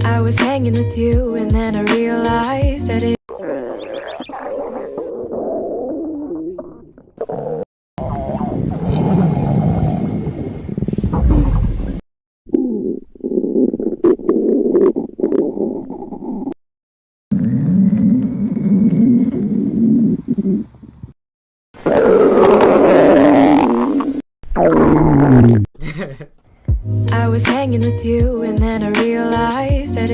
I was hanging with you and then I realized that it I was hanging with you and then I realized that it